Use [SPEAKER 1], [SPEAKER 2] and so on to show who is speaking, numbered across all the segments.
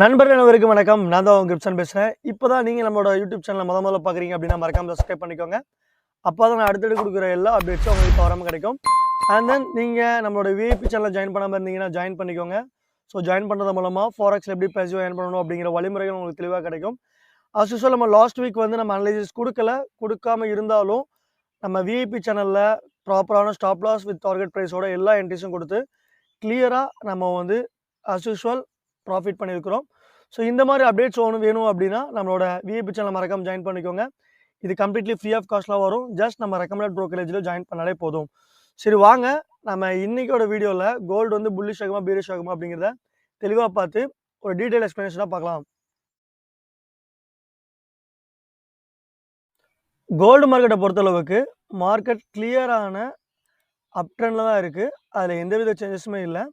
[SPEAKER 1] நண்பர்கள் அனைவருக்கும் வணக்கம். நான் தான் கிரிப்சன் பேசுகிறேன். இப்போ தான் நீங்கள் நம்மளோட யூடியூப் சேனலை முதல்ல பார்க்குறீங்க அப்படின்னா மறக்காமல் சப்ஸ்கிரைப் பண்ணிக்கோங்க. அப்போ தான் நான் அடுத்தடுத்து கொடுக்குற எல்லா அப்டேட்ஸும் உங்களுக்கு தவறாமல் கிடைக்கும். அண்ட் தென் நீங்கள் நம்மளோட விஐபி சேனலில் ஜாயின் பண்ணாமல் இருந்தீங்கன்னா ஜாயின் பண்ணிக்கோங்க. ஸோ ஜாயின் பண்ணுறது மூலமாக ஃபாரெக்ஸில் எப்படி பேசிவாக ஏர்ன் பண்ணணும் அப்படிங்கிற வழிமுறைகள் உங்களுக்கு தெளிவாக கிடைக்கும். அஸ் யூஸ்வல் நம்ம லாஸ்ட் வீக் வந்து நம்ம அனலைசிஸ் கொடுக்காம இருந்தாலும் நம்ம விஐபி சேனலில் ப்ராப்பரான ஸ்டாப் லாஸ் வித் டார்கெட் ப்ரைஸோட எல்லா என்ட்ரிஸும் கொடுத்து கிளியராக நம்ம வந்து அஸ் யூஸ்வல் ப்ராஃபிட் பண்ணியிருக்கிறோம். ஸோ இந்த மாதிரி அப்டேட்ஸ் வேணும் அப்படின்னா நம்மளோட விஐபி சேனல் மறக்காம ஜாயின் பண்ணிக்கோங்க. இது கம்ப்ளீட்லி ஃப்ரீ ஆஃப் காஸ்ட்லாம் வரும். ஜஸ்ட் நம்ம ரெக்கமெண்டட் ப்ரோக்கரேஜில் ஜாயின் பண்ணாலே போதும். சரி வாங்க, நம்ம இன்னைக்கோட வீடியோவில் கோல்டு வந்து புல்லிஷ் ஆகுமா பீரிஷ் ஆகுமா அப்படிங்கிறத தெளிவாக பார்த்து ஒரு டீட்டெயில் எக்ஸ்பிளனேஷனாக பார்க்கலாம். கோல்டு மார்க்கெட்டை பொறுத்தளவுக்கு மார்க்கெட் கிளியரான அப் ட்ரெண்டில் தான் இருக்குது. அதில் எந்தவித சேஞ்சஸுமே இல்லை.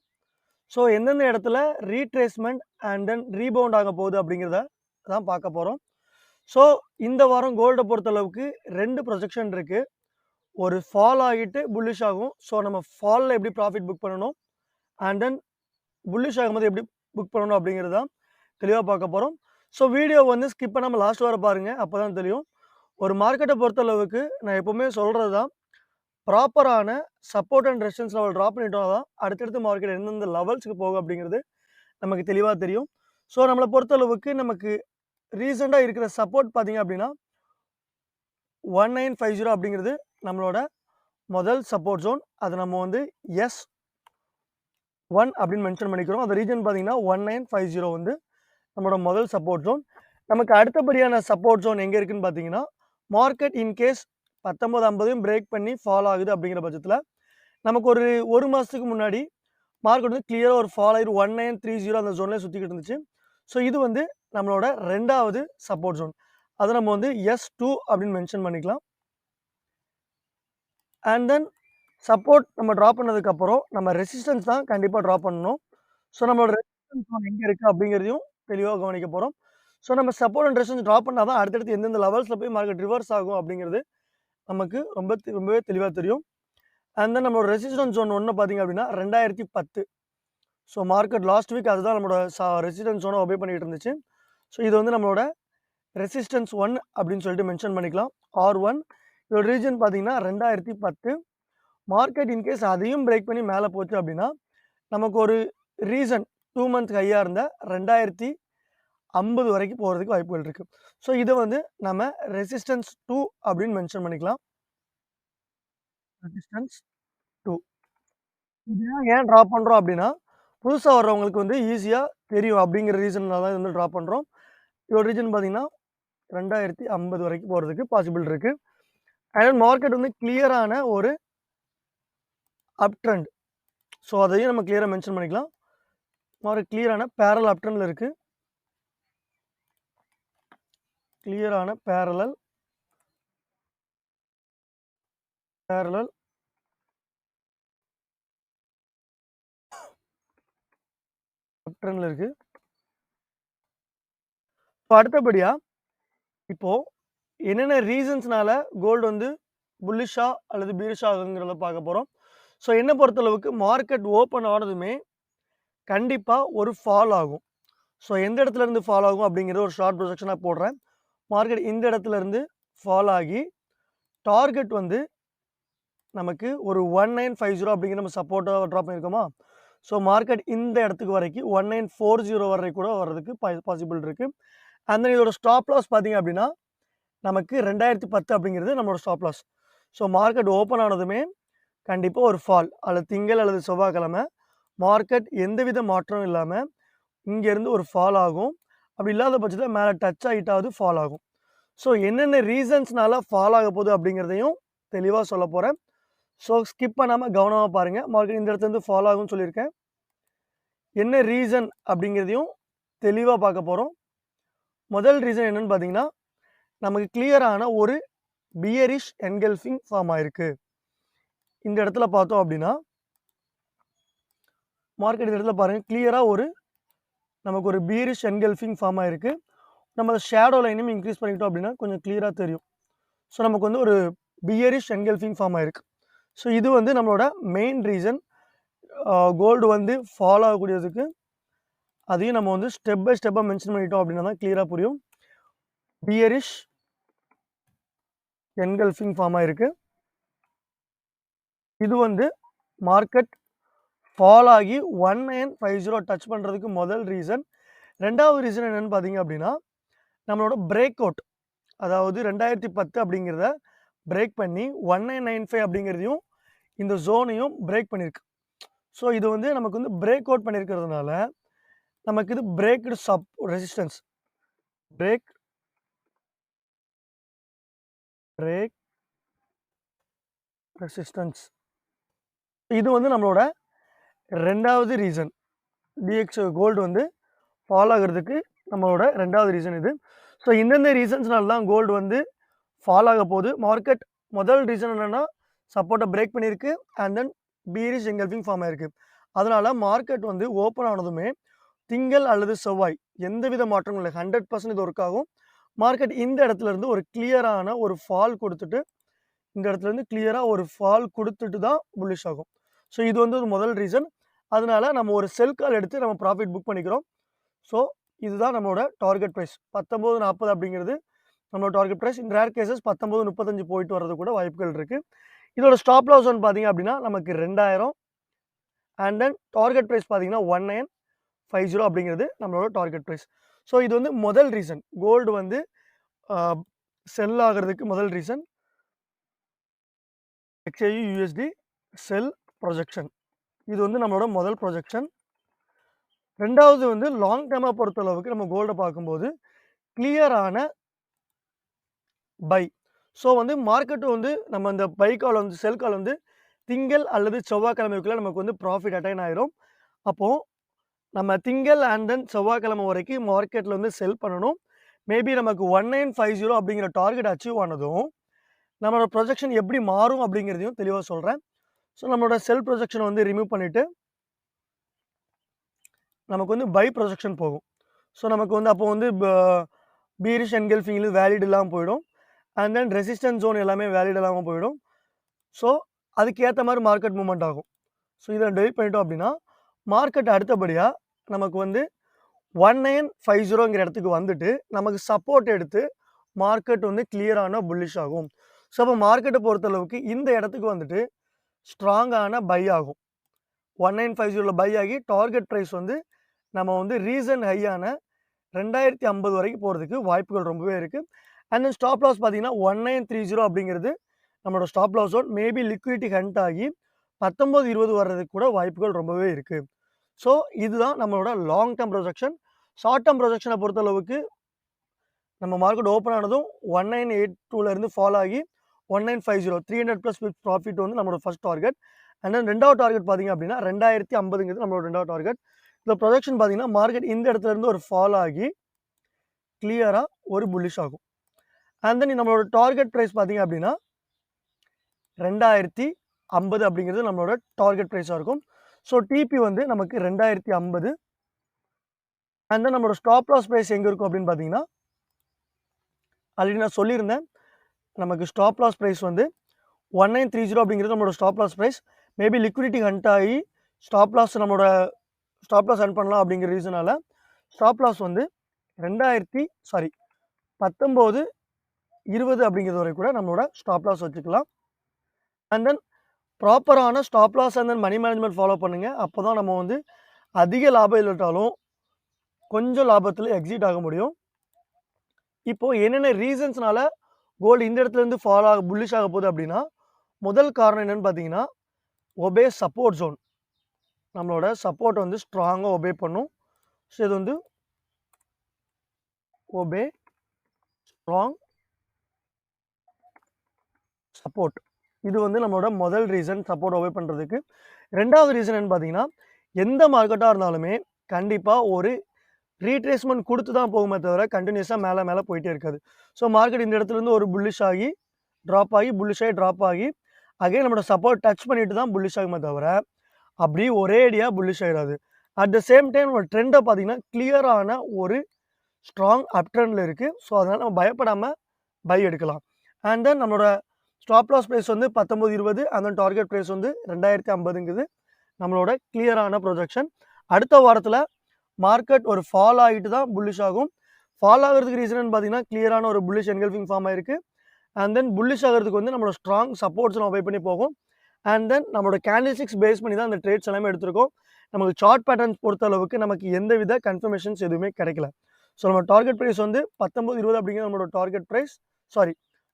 [SPEAKER 1] ஸோ எந்தெந்த இடத்துல ரீட்ரேஸ்மெண்ட் அண்ட் தென் ரீபவுண்ட் ஆக போகுது அப்படிங்கிறத தான் பார்க்க போகிறோம். ஸோ இந்த வாரம் கோல்டை பொறுத்தளவுக்கு 2 ப்ரொஜெக்ஷன் இருக்குது. ஒரு ஃபால் ஆகிட்டு புல்லிஷ் ஆகும். ஸோ நம்ம ஃபாலில் எப்படி ப்ராஃபிட் புக் பண்ணணும் அண்ட் தென் புல்லிஷ் ஆகும்போது எப்படி புக் பண்ணணும் அப்படிங்கிறது தான் தெளிவாக பார்க்க போகிறோம். ஸோ வீடியோ வந்து ஸ்கிப் பண்ணாமல் லாஸ்ட் வர பாருங்கள், அப்போ தான் தெரியும். ஒரு மார்க்கெட்டை பொறுத்தளவுக்கு நான் எப்போவுமே சொல்கிறது தான், ப்ராப்பரான support and resistance level drop பண்ணிட்டோம் தான் அடுத்தடுத்து மார்க்கெட் எந்தெந்த லெவல்ஸுக்கு போகும் அப்படிங்கிறது நமக்கு தெளிவாக தெரியும். ஸோ நம்மளை பொறுத்தளவுக்கு நமக்கு ரீசெண்டாக இருக்கிற சப்போர்ட் பார்த்தீங்க அப்படின்னா 1950 அப்படிங்கிறது நம்மளோட முதல் சப்போர்ட் ஜோன். அது நம்ம வந்து S1 அப்படின்னு மென்ஷன் பண்ணிக்கிறோம். அந்த ரீஜன் பார்த்தீங்கன்னா 1950 வந்து நம்மளோட முதல் சப்போர்ட் ஜோன். நமக்கு அடுத்தபடியான சப்போர்ட் ஜோன் எங்கே இருக்குன்னு பார்த்தீங்கன்னா, மார்க்கெட் இன்கேஸ் 1950 பிரேக் பண்ணி ஃபால் ஆகுது அப்படிங்கிற பட்சத்தில் நமக்கு ஒரு மாதத்துக்கு முன்னாடி மார்க்கெட் வந்து கிளியராக ஒரு ஃபால் ஆகி 1930 அந்த ஜோன்லேயே சுற்றிக்கிட்டு இருந்துச்சு. ஸோ இது வந்து நம்மளோட 2வது சப்போர்ட் ஜோன். அதை நம்ம வந்து S2 அப்படின்னு மென்ஷன் பண்ணிக்கலாம். அண்ட் தென் சப்போர்ட் நம்ம ட்ராப் பண்ணதுக்கப்புறம் நம்ம ரெசிஸ்டன்ஸ் தான் கண்டிப்பாக ட்ராப் பண்ணணும். ஸோ நம்மளோட ரெசிஸ்டன்ஸ் ஜோன் எங்கே இருக்குது அப்படிங்கிறதையும் தெளிவாக கவனிக்க போகிறோம். ஸோ நம்ம சப்போர்ட் அண்ட் ரெசிஸ்டன்ஸ் ட்ராப் பண்ணால் தான் அடுத்தடுத்து எந்தெந்த லெவல்ஸில் போய் மார்க்கெட் ரிவர்ஸ் ஆகும் அப்படிங்கிறது நமக்கு ரொம்பவே தெளிவாக தெரியும். அண்ட் தென் நம்மளோட ரெசிஸ்டன்ஸ் ஜோன் ஒன்று பார்த்தீங்க அப்படின்னா 2010. ஸோ மார்க்கெட் லாஸ்ட் வீக் அதுதான் நம்மளோட ரெசிஸ்டன்ஸ் ஜோனை ஒபே பண்ணிகிட்டு இருந்துச்சு. ஸோ இது வந்து நம்மளோட ரெசிஸ்டன்ஸ் 1 அப்படின்னு சொல்லிட்டு மென்ஷன் பண்ணிக்கலாம். R1 இதோட ரீஜன் பார்த்தீங்கன்னா 2010. மார்க்கெட் இன்கேஸ் அதையும் பிரேக் பண்ணி மேலே போச்சு அப்படின்னா நமக்கு ஒரு ரீசன் 2 மந்த் ஹையாக இருந்த 2050 வரைக்கும் போகிறதுக்கு வாய்ப்புகள் இருக்குது. ஸோ இதை வந்து நம்ம ரெசிஸ்டன்ஸ் 2 அப்படின்னு மென்ஷன் பண்ணிக்கலாம். ரெசிஸ்டன்ஸ் 2 இது ஏன் ட்ராப் பண்ணுறோம் அப்படின்னா, புதுசாக வர்றவங்களுக்கு வந்து ஈஸியாக தெரியும் அப்படிங்கிற ரீசன்னால தான் வந்து ட்ராப் பண்ணுறோம். இதோட ரீசன் பார்த்தீங்கன்னா 2050 வரைக்கும் போகிறதுக்கு பாசிபிள் இருக்குது. அண்ட் மார்க்கெட் வந்து கிளியரான ஒரு அப் ட்ரெண்ட். ஸோ அதையும் நம்ம கிளியராக மென்ஷன் பண்ணிக்கலாம். மார்க்கெட் கிளியரான பேரல் அப் ட்ரெண்டில் இருக்குது. கிளியரான பேரலல் அப் ட்ரெண்டில் இருக்குது. இப்போ அடுத்தபடியாக இப்போது என்னென்ன ரீசன்ஸ்னால கோல்டு வந்து புல்லிஷா அல்லது பீரிஷா ஆகுங்கிறத பார்க்க போகிறோம். ஸோ என்னை பொறுத்தளவுக்கு மார்க்கெட் ஓப்பன் ஆனதுமே கண்டிப்பாக ஒரு ஃபால் ஆகும். ஸோ எந்த இடத்துல இருந்து ஃபால் ஆகும் அப்படிங்கிறது ஒரு ஷார்ட் ப்ரொஜெக்ஷனாக போடுறேன். மார்க்கெட் இந்த இடத்துல இருந்து ஃபால் ஆகி டார்கெட் வந்து நமக்கு ஒரு 1950 அப்படிங்கிற நம்ம சப்போர்ட்டாக ட்ராப் பண்ணியிருக்கோமா. ஸோ மார்க்கெட் இந்த இடத்துக்கு வரைக்கும் 1940 வரை கூட வர்றதுக்கு பாசிபிள் இருக்குது. அந்த இதோட ஸ்டாப் லாஸ் பார்த்தீங்க அப்படின்னா நமக்கு 2010 அப்படிங்கிறது நம்மளோட stop loss. So market open ஆனதுமே கண்டிப்பாக ஒரு ஃபால் அல்லது திங்கள் அல்லது செவ்வாய்க்கிழமை மார்க்கெட் எந்தவித மாற்றமும் இல்லாமல் இங்கேருந்து ஒரு ஃபால் ஆகும். அப்படி இல்லாத பட்சத்தில் மேலே டச் ஆகிட்டாவது ஃபால் ஆகும். ஸோ என்னென்ன ரீசன்ஸ்னால ஃபால் ஆக போகுது அப்படிங்கிறதையும் தெளிவாக சொல்ல போகிறேன். ஸோ ஸ்கிப் பண்ணாமல் கவனமாக பாருங்கள். மார்க்கெட் இந்த இடத்துலேருந்து ஃபால் ஆகும்னு சொல்லியிருக்கேன். என்ன ரீசன் அப்படிங்கிறதையும் தெளிவாக பார்க்க போகிறோம். முதல் ரீசன் என்னென்னு பார்த்தீங்கன்னா, நமக்கு கிளியரான ஒரு பியரிஷ் என்கல்ஃபிங் ஃபார்ம் ஆயிருக்கு. இந்த இடத்துல பார்த்தோம் அப்படின்னா மார்க்கெட் இந்த இடத்துல பாருங்கள் கிளியராக நமக்கு ஒரு பியரிஷ் என்கல்ஃபிங் ஃபார்ம் ஆயிருக்கு. நம்ம ஷேடோ லைனையும் இன்க்ரீஸ் பண்ணிக்கிட்டோம் அப்படின்னா கொஞ்சம் கிளியராக தெரியும். ஸோ நமக்கு வந்து ஒரு பியரிஷ் என்கல்ஃபிங் ஃபார்ம் ஆயிருக்கு. ஸோ இது வந்து நம்மளோட மெயின் ரீசன் கோல்டு வந்து ஃபால் ஆகக்கூடியதுக்கு. அதையும் நம்ம வந்து ஸ்டெப் பை ஸ்டெப்பாக மென்ஷன் பண்ணிட்டோம் அப்படின்னா தான் கிளியராக புரியும். பியரிஷ் என்கல்ஃபிங் ஃபார்ம் ஆயிருக்கு. இது வந்து மார்க்கெட் ஃபால் ஆகி 1950 டச் பண்ணுறதுக்கு முதல் ரீசன். ரெண்டாவது ரீசன் என்னென்னு பார்த்தீங்க அப்படின்னா, நம்மளோட பிரேக் அவுட், அதாவது 2010 அப்படிங்கிறத பிரேக் பண்ணி 1995 அப்படிங்கிறதையும் இந்த ஜோனையும் பிரேக் பண்ணியிருக்கு. ஸோ இது வந்து நமக்கு வந்து பிரேக் அவுட் பண்ணியிருக்கிறதுனால நமக்கு இது பிரேக்டு சப் ரெசிஸ்டன்ஸ், பிரேக் ரெசிஸ்டன்ஸ், இது வந்து நம்மளோட ரெண்டாவது ரீசன். டிஎக்ஸ் கோல்டு வந்து ஃபால் ஆகிறதுக்கு நம்மளோட ரெண்டாவது ரீசன் இது. ஸோ இந்தந்த ரீசன்ஸ்னால தான் கோல்டு வந்து ஃபால் ஆக போகுது. மார்க்கெட் முதல் ரீசன் என்னென்னா சப்போர்ட்டை பிரேக் பண்ணியிருக்கு and then bearish engulfing form ஆயிருக்கு. அதனால் மார்க்கெட் வந்து ஓப்பன் ஆனதுமே திங்கள் அல்லது செவ்வாய் எந்தவித மாற்றமும் இல்லை, 100% இது ஒர்க் ஆகும். மார்க்கெட் இந்த இடத்துல இருந்து ஒரு கிளியரான ஒரு ஃபால் கொடுத்துட்டு, இந்த இடத்துல இருந்து கிளியராக ஒரு ஃபால் கொடுத்துட்டு தான் புல்லிஷ் ஆகும். ஸோ இது வந்து ஒரு முதல் ரீசன். அதனால நம்ம ஒரு செல் கால் எடுத்து நம்ம ப்ராஃபிட் புக் பண்ணிக்கிறோம். ஸோ இதுதான் நம்மளோட டார்கெட் ப்ரைஸ் 19.40 அப்படிங்கிறது நம்மளோட டார்கெட் ப்ரைஸ். இந்த ரேர் கேசஸ் 19.35 போயிட்டு வர்றது கூட வாய்ப்புகள் இருக்குது. இதோட ஸ்டாப் லாஸ் வந்து பார்த்தீங்க அப்படின்னா நமக்கு 2000 அண்ட் தென் டார்கெட் ப்ரைஸ் பார்த்தீங்கன்னா 1950 அப்படிங்கிறது நம்மளோட டார்கெட் ப்ரைஸ். ஸோ இது வந்து முதல் ரீசன், கோல்டு வந்து செல் ஆகிறதுக்கு முதல் ரீசன் XAUUSD செல் ப்ரொஜெக்ஷன். இது வந்து நம்மளோட முதல் ப்ரொஜெக்ஷன். ரெண்டாவது வந்து லாங் டேர்மாக பொறுத்தளவுக்கு நம்ம கோல்டை பார்க்கும்போது கிளியரான பை. ஸோ வந்து மார்க்கெட்டு வந்து நம்ம இந்த பை கால் வந்து செல் கால் வந்து திங்கள் அல்லது செவ்வாய்க்கிழமைக்குள்ளே நமக்கு வந்து ப்ராஃபிட் அட்டைன் ஆயிரும். அப்போது நம்ம திங்கள் அண்ட் தென் செவ்வாய்க்கிழமை வரைக்கும் மார்க்கெட்டில் வந்து செல் பண்ணணும். மேபி நமக்கு 1950 அப்படிங்கிற டார்கெட் அச்சீவ் ஆனதும் நம்மளோட ப்ரொஜெக்ஷன் எப்படி மாறும் அப்படிங்கிறதையும் தெளிவாக சொல்கிறேன். ஸோ நம்மளோட செல் ப்ரொஜெக்ஷனை வந்து ரிமூவ் பண்ணிவிட்டு நமக்கு வந்து பை ப்ரொஜெக்ஷன் போகும். ஸோ நமக்கு வந்து அப்போ வந்து பீரிஷ் என்கல்ஃபிங்கில் வேலிட் இல்லாமல் போயிடும் அண்ட் தென் ரெசிஸ்டன்ஸ் ஜோன் எல்லாமே வேலிட் இல்லாமல் போயிடும். ஸோ அதுக்கேற்ற மாதிரி மார்க்கெட் மூவ்மெண்ட் ஆகும். ஸோ இதை டெலிட் பண்ணிட்டோம் அப்படின்னா மார்க்கெட் அடுத்தபடியாக நமக்கு வந்து 1950ங்கிற இடத்துக்கு வந்துட்டு நமக்கு சப்போர்ட் எடுத்து மார்க்கெட் வந்து கிளியரான புல்லிஷ் ஆகும். ஸோ அப்போ மார்க்கெட்டை பொறுத்தளவுக்கு இந்த இடத்துக்கு வந்துட்டு ஸ்ட்ராங்கான பை ஆகும். 1950 பை ஆகி டார்கெட் ப்ரைஸ் வந்து நம்ம வந்து ரீசன் ஹையான 2050 வரைக்கும் போகிறதுக்கு வாய்ப்புகள் ரொம்பவே இருக்குது. அண்ட் தென் ஸ்டாப் லாஸ் பார்த்தீங்கன்னா 1930 அப்படிங்கிறது நம்மளோட stop loss zone. Maybe liquidity hunt ஆகி 19-20 வர்றதுக்கு கூட வாய்ப்புகள் ரொம்பவே இருக்குது. ஸோ இதுதான் நம்மளோட long term projection. Short term ப்ரொஜெக்ஷனை பொறுத்தளவுக்கு நம்ம மார்க்கெட் ஓப்பன் ஆனதும் 1982லேருந்து ஃபால் ஆகி 1950 300+ ப்ராஃபிட் வந்து நம்மளோட ஃபர்ஸ்ட் டார்கெட். அண்ட் தென் ரெண்டாவது டார்கெட் பார்த்தீங்க அப்படின்னா 2050ங்கிறது நம்மளோட ரெண்டாவது டார்கெட். இந்த ப்ரொஜெக்ஷன் பார்த்தீங்கன்னா மார்க்கெட் இந்த இடத்துல இருந்து ஒரு ஃபால் ஆகி கிளியராக ஒரு புல்லிஷ் ஆகும். அண்ட் தென் நம்மளோட டார்கெட் ப்ரைஸ் பார்த்தீங்க அப்படின்னா 2050 அப்படிங்கிறது நம்மளோட டார்கெட் ப்ரைஸாக இருக்கும். ஸோ டிபி வந்து நமக்கு 2050. அண்ட் தென் நம்மளோட ஸ்டாப் லாஸ் ப்ரைஸ் எங்கே இருக்கும் அப்படின்னு பார்த்தீங்கன்னா ஆல்ரெடி நான் சொல்லியிருந்தேன். நமக்கு ஸ்டாப் லாஸ் ப்ரைஸ் வந்து 1930 அப்படிங்கிறது நம்மளோட stop loss price. Maybe liquidity hunt ஆகி ஸ்டாப் லாஸ் நம்மளோட ஸ்டாப் லாஸ் ஹண்ட் பண்ணலாம் அப்படிங்கிற ரீசனால் ஸ்டாப் லாஸ் வந்து 19-20 அப்படிங்கிறது வரை கூட நம்மளோட ஸ்டாப் லாஸ் வச்சுக்கலாம். அண்ட் தென் ப்ராப்பரான stop loss and then money management follow பண்ணுங்கள். அப்போ தான் நம்ம வந்து அதிக லாபம் இல்லாட்டாலும் கொஞ்சம் லாபத்தில் எக்ஸிட் ஆக முடியும். இப்போது என்னென்ன ரீசன்ஸ்னால கோல்டு இந்த இடத்துலேருந்து ஃபால் ஆக புல்லிஷ் ஆக போகுது அப்படின்னா முதல் காரணம் என்னென்னு பார்த்தீங்கன்னா ஒபே சப்போர்ட் ஜோன். நம்மளோட சப்போர்ட் வந்து ஸ்ட்ராங்காக ஒபே பண்ணும். ஸோ இது வந்து ஒபே ஸ்ட்ராங் சப்போர்ட். இது வந்து நம்மளோட முதல் ரீசன் சப்போர்ட் ஒபே பண்ணுறதுக்கு. ரெண்டாவது ரீசன் என்னன்னு பார்த்தீங்கன்னா எந்த மார்க்கெட்டாக இருந்தாலுமே கண்டிப்பாக ஒரு ரீட்ரேஸ்மெண்ட் கொடுத்து தான் போகுமே தவிர கண்டினியூஸாக மேலே மேலே போயிட்டே இருக்காது. ஸோ மார்க்கெட் இந்த இடத்துலேருந்து ஒரு புல்லிஷ் ஆகி ட்ராப் ஆகி புல்லிஷ் ஆகி ட்ராப் ஆகி அகைன் நம்மளோட சப்போர்ட் டச் பண்ணிட்டு தான் புல்லிஷ் ஆகுமே தவிர அப்படி ஒரேடியாக புல்லிஷ் ஆகிடாது. அட் த சேம் டைம் ஒரு ட்ரெண்டை பார்த்தீங்கன்னா கிளியரான ஒரு ஸ்ட்ராங் அப் ட்ரெண்டில் இருக்குது. ஸோ அதனால் நம்ம பயப்படாமல் பை எடுக்கலாம். அண்ட் தென் நம்மளோட ஸ்டாப் லாஸ் ப்ரைஸ் வந்து 19-20 அண்ட் தென் டார்கெட் ப்ரைஸ் வந்து 2050ங்கிறது நம்மளோட கிளியரான ப்ரொஜெக்ஷன். அடுத்த வாரத்தில் மார்க்கெட் ஒரு ஃபால் ஆகிட்டு தான் புல்லிஷ் ஆகும். ஃபால் ஆகிறதுக்கு ரீசன் பார்த்தீங்கன்னா கிளியரான ஒரு புல்லிஷ் என்கல்ஃபிங் ஃபார்ம் ஆயிருக்கு. அண்ட் தென் புல்லிஷ் ஆகிறதுக்கு வந்து நம்மளோட ஸ்ட்ராங் சப்போர்ட்ஸ் ஒபே பண்ணி போகும். அண்ட் தென் நம்மளோட கேண்டில்ஸ்டிக்ஸ் பேஸ் பண்ணி தான் அந்த ட்ரேட்ஸ் எல்லாமே எடுத்திருக்கோம். நமக்கு சார்ட் பேட்டர்ன்ஸ் பொறுத்த அளவுக்கு நமக்கு எந்தவித கன்ஃபர்மேஷன்ஸ் எதுவுமே கிடைக்கல. ஸோ நம்ம டார்கெட் ப்ரைஸ் வந்து 19.20 அப்படிங்கிறது நம்மளோட டார்கெட் ப்ரைஸ்.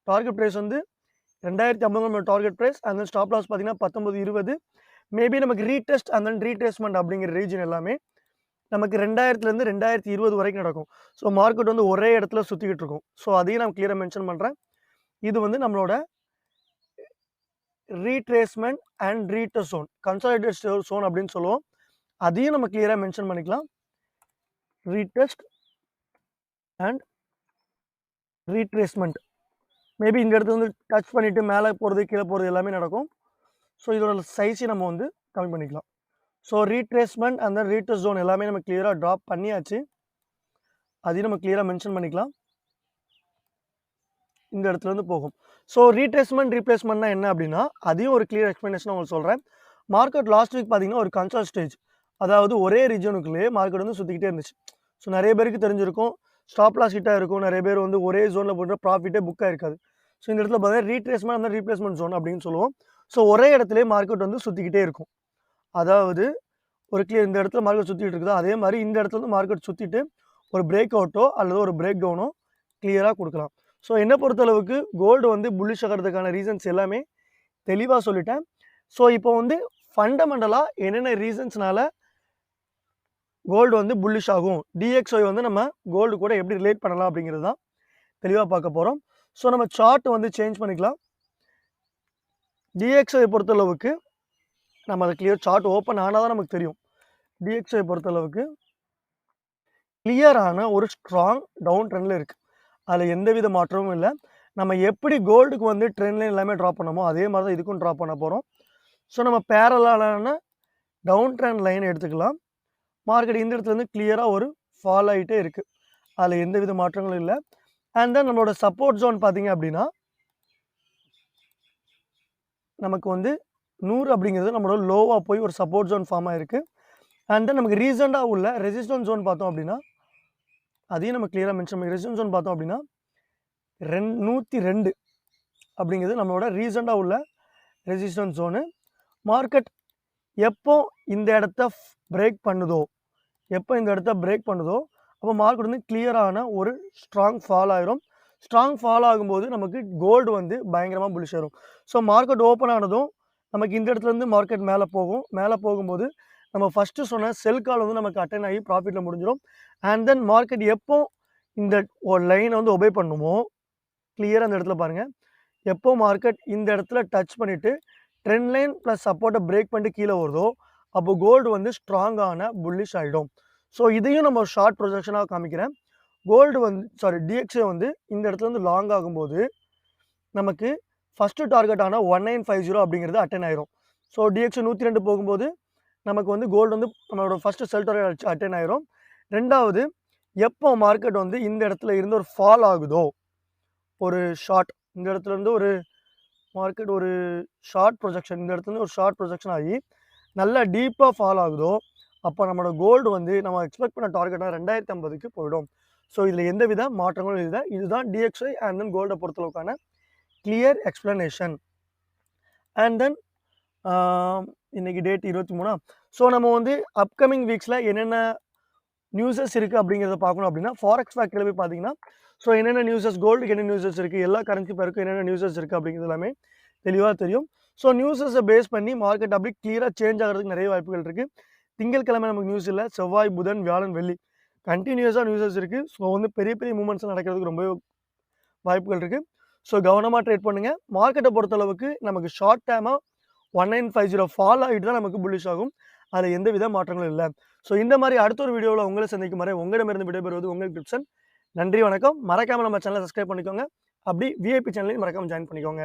[SPEAKER 1] டார்கெட் ப்ரைஸ் வந்து 2050 நம்மளோட target price. And then stop loss பார்த்தீங்கன்னா 19.20. மேபி நமக்கு ரீடெஸ்ட் அண்ட் தென் ரீட்ரேஸ்மெண்ட் அப்படிங்கிற ரீஜன் எல்லாமே நமக்கு 2000லேருந்து 2020 வரைக்கும் நடக்கும். ஸோ மார்க்கெட் வந்து ஒரே இடத்துல சுற்றிக்கிட்டு இருக்கும். ஸோ அதையும் நான் கிளியராக மென்ஷன் பண்ணுறேன். இது வந்து நம்மளோட retracement and retest zone, consolidate zone அப்படின்னு சொல்லுவோம். அதையும் நம்ம கிளியராக மென்ஷன் பண்ணிக்கலாம். ரீடெஸ்ட் அண்ட் ரீட்ரேஸ்மெண்ட் மேபி இந்த இடத்துல வந்து டச் பண்ணிவிட்டு மேலே போகிறது கீழே போகிறது எல்லாமே நடக்கும். ஸோ இதோட சைஸை நம்ம வந்து கம்மி பண்ணிக்கலாம். ஸோ ரீட்ரேஸ்மெண்ட் அந்த ரீடெஸ்ட் ஜோன் எல்லாமே நம்ம கிளியராக ட்ராப் பண்ணியாச்சு. அதையும் நம்ம கிளியராக மென்ஷன் பண்ணிக்கலாம். இந்த இடத்துல இருந்து போகும். ஸோ ரீட்ரேஸ்மெண்ட் ரீப்ளேஸ்மெண்ட்னா என்ன அப்படின்னா அதையும் ஒரு கிளியர் எக்ஸ்பிளனேஷன் உங்களுக்கு சொல்கிறேன். மார்க்கெட் லாஸ்ட் வீக் பார்த்தீங்கன்னா ஒரு கன்சால் ஸ்டேஜ், அதாவது ஒரே ரீஜனுக்குள்ளேயே மார்க்கெட் வந்து சுற்றிக்கிட்டே இருந்துச்சு. ஸோ நிறைய பேருக்கு தெரிஞ்சிருக்கும், ஸ்டாப் லாஸ் ஹிட்டாக இருக்கும். நிறைய பேர் வந்து ஒரே ஜோனில் போட்டு ப்ராஃபிட்டே புக் ஆயிருக்காது. ஸோ இந்த இடத்துல பார்த்தீங்கன்னா ரீட்ரேஸ்மெண்ட் அந்த ரீப்ளேஸ்மெண்ட் ஜோன் அப்படின்னு சொல்லுவோம். ஸோ ஒரே இடத்துல மார்க்கெட் வந்து சுற்றிக்கிட்டே இருக்கும். அதாவது ஒரு கிளியர் இந்த இடத்துல மார்க்கெட் சுற்றிட்டு இருக்குதோ அதே மாதிரி இந்த இடத்துல வந்து மார்க்கெட் சுற்றிட்டு ஒரு பிரேக் அவுட்டோ அல்லது ஒரு பிரேக் டவுனோ கிளியராக கொடுக்கலாம். ஸோ என்னை பொறுத்தளவுக்கு கோல்டு வந்து புல்லிஷ் ஆகிறதுக்கான ரீசன்ஸ் எல்லாமே தெளிவாக சொல்லிட்டேன். ஸோ இப்போ வந்து ஃபண்டமெண்டலாக என்னென்ன ரீசன்ஸ்னால கோல்டு வந்து புல்லிஷ் ஆகும், டிஎக்ஸ்ஒய் வந்து நம்ம கோல்டு கூட எப்படி ரிலேட் பண்ணலாம் அப்படிங்கிறது தான் தெளிவாக பார்க்க போகிறோம். ஸோ நம்ம சார்ட் வந்து சேஞ்ச் பண்ணிக்கலாம். டிஎக்ஸ்ஒய் பொறுத்தளவுக்கு நம்ம அதை கிளியர் சார்ட் ஓப்பன் ஆனால் தான் நமக்கு தெரியும். டிஎக்ஸ்ஒய் பொறுத்தளவுக்கு கிளியரான ஒரு ஸ்ட்ராங் டவுன் ட்ரெண்டில் இருக்குது. அதில் எந்தவித மாற்றமும் இல்லை. நம்ம எப்படி கோல்டுக்கு வந்து ட்ரெண்ட் லைன் எல்லாமே ட்ராப் பண்ணமோ அதே மாதிரி தான் இதுக்கும் ட்ராப் பண்ண போகிறோம். ஸோ நம்ம பேரலான டவுன் ட்ரெண்ட் லைன் எடுத்துக்கலாம். மார்க்கெட் இந்த இடத்துல வந்து கிளியராக ஒரு ஃபால் ஆகிட்டே இருக்குது. அதில் எந்தவித மாற்றங்களும் இல்லை. அண்ட் தென் நம்மளோட சப்போர்ட் ஜோன் பார்த்தீங்க அப்படின்னா நமக்கு வந்து 100 அப்படிங்கிறது நம்மளோட லோவாக போய் ஒரு சப்போர்ட் ஜோன் ஃபார்ம் ஆகிருக்கு. அண்ட் தென் நமக்கு ரீசெண்டாக உள்ள ரெசிஸ்டன்ஸ் ஜோன் பார்த்தோம் அப்படின்னா அதையும் நம்ம கிளியராக மென்ஷன் பண்ணி ரெசிஸ்டன்ஸ் ஜோன் பார்த்தோம் அப்படின்னா 102 அப்படிங்கிறது நம்மளோட ரீசெண்டாக உள்ள ரெசிஸ்டன்ஸ் ஜோனு. மார்க்கெட் எப்போ இந்த இடத்த பிரேக் பண்ணுதோ அப்போ மார்க்கெட் வந்து கிளியரான ஒரு ஸ்ட்ராங் ஃபால் ஆயிரும். ஸ்ட்ராங் ஃபால் ஆகும்போது நமக்கு கோல்டு வந்து பயங்கரமாக புல்லிஷ் ஆயிரும். ஸோ மார்க்கெட் ஓப்பன் ஆனதும் நமக்கு இந்த இடத்துலேருந்து மார்க்கெட் மேலே போகும்போது நம்ம ஃபஸ்ட்டு சொன்ன செல் கால் வந்து நமக்கு அட்டன் ஆகி ப்ராஃபிட்டில் முடிஞ்சிடும். அண்ட் தென் மார்க்கெட் எப்போ இந்த ஒரு லைனை வந்து ஒபே பண்ணுமோ கிளியராக அந்த இடத்துல பாருங்கள், எப்போ மார்க்கெட் இந்த இடத்துல டச் பண்ணிவிட்டு ட்ரெண்ட் லைன் ப்ளஸ் சப்போர்ட்டை பிரேக் பண்ணிட்டு கீழே வருதோ அப்போ கோல்டு வந்து ஸ்ட்ராங்கான புல்லிஷ் ஆகிடும். ஸோ இதையும் நம்ம ஷார்ட் ப்ரொஜெக்ஷனாக காமிக்கிறேன். கோல்டு வந்து டிஎக்ஸ்ஏ வந்து இந்த இடத்துல வந்து லாங் ஆகும்போது நமக்கு ஃபஸ்ட்டு டார்கெட்டான 1950 அப்படிங்கிறது அட்டன் ஆயிரும். ஸோ டிஎக்ஸ்ஏ 102 போகும்போது நமக்கு வந்து கோல்டு வந்து நம்மளோட ஃபஸ்ட்டு செல் டார்கெட் அட்டன் ஆயிரும். ரெண்டாவது, எப்போ மார்க்கெட் வந்து இந்த இடத்துல இருந்து ஒரு ஃபால் ஆகுதோ, ஒரு ஷார்ட் இந்த இடத்துல இருந்து ஒரு மார்க்கெட் ஒரு ஷார்ட் ப்ரொஜெக்ஷன் இந்த இடத்துல ஒரு ஷார்ட் ப்ரொஜெக்ஷன் ஆகி நல்லா டீப்பாக ஃபால் ஆகுதோ அப்போ நம்மளோட கோல்டு வந்து நம்ம எக்ஸ்பெக்ட் பண்ண டார்கெட்டாக 2050க்கு போயிடும். ஸோ இதில் எந்தவித மாற்றங்களும் இல்லை. இதுதான் டிஎக்ஸ்ஐ அண்ட் தென் கோல்டை பொறுத்தளவுக்கான கிளியர் எக்ஸ்பிளனேஷன். அண்ட் தென் இன்றைக்கி டேட் 23. ஸோ நம்ம வந்து அப்கமிங் வீக்ஸில் என்னென்ன நியூஸஸ் இருக்குது அப்படிங்கிறத பார்க்கணும் அப்படின்னா ஃபாரெக்ஸ் ஃபேக்டரியில் போய் பார்த்தீங்கன்னா ஸோ என்னென்ன நியூஸஸ், கோல்டுக்கு என்ன நியூஸஸ் இருக்குது, எல்லா கரன்சி பேருக்கும் என்னென்ன நியூஸஸ் இருக்குது அப்படிங்கிறது எல்லாமே தெளிவாக தெரியும். ஸோ நியூஸஸை பேஸ் பண்ணி மார்க்கெட் அப்படி கிளியராக சேஞ்ச் ஆகிறதுக்கு நிறைய வாய்ப்புகள் இருக்குது. திங்கட்கிழமை நமக்கு நியூஸ் இல்லை, செவ்வாய், புதன், வியாழன், வெள்ளி கண்டினியூஸாக நியூஸஸ் இருக்குது. ஸோ வந்து பெரிய பெரிய மூமெண்ட்ஸ் நடக்கிறதுக்கு ரொம்பவே வாய்ப்புகள் இருக்குது. ஸோ கவனமாக ட்ரேட் பண்ணுங்கள். மார்க்கெட்டை பொறுத்தளவுக்கு நமக்கு ஷார்ட் டேமாக 1950 ஃபால் ஆகிட்டு தான் நமக்கு புல்லிஷ் ஆகும். அதில் எந்த வித மாற்றங்களும் இல்லை. ஸோ இந்த மாதிரி அடுத்த ஒரு வீடியோவில் உங்களை சந்திக்கும் வரை உங்களிடமிருந்து விடைபெறுவது உங்கள் கிரிப்சன். நன்றி, வணக்கம். மறக்காமல் நம்ம சேனலை சப்ஸ்கிரைப் பண்ணிக்கோங்க. அப்படி விஐபி சேனலையும் மறக்காமல் ஜாயின் பண்ணிக்கோங்க.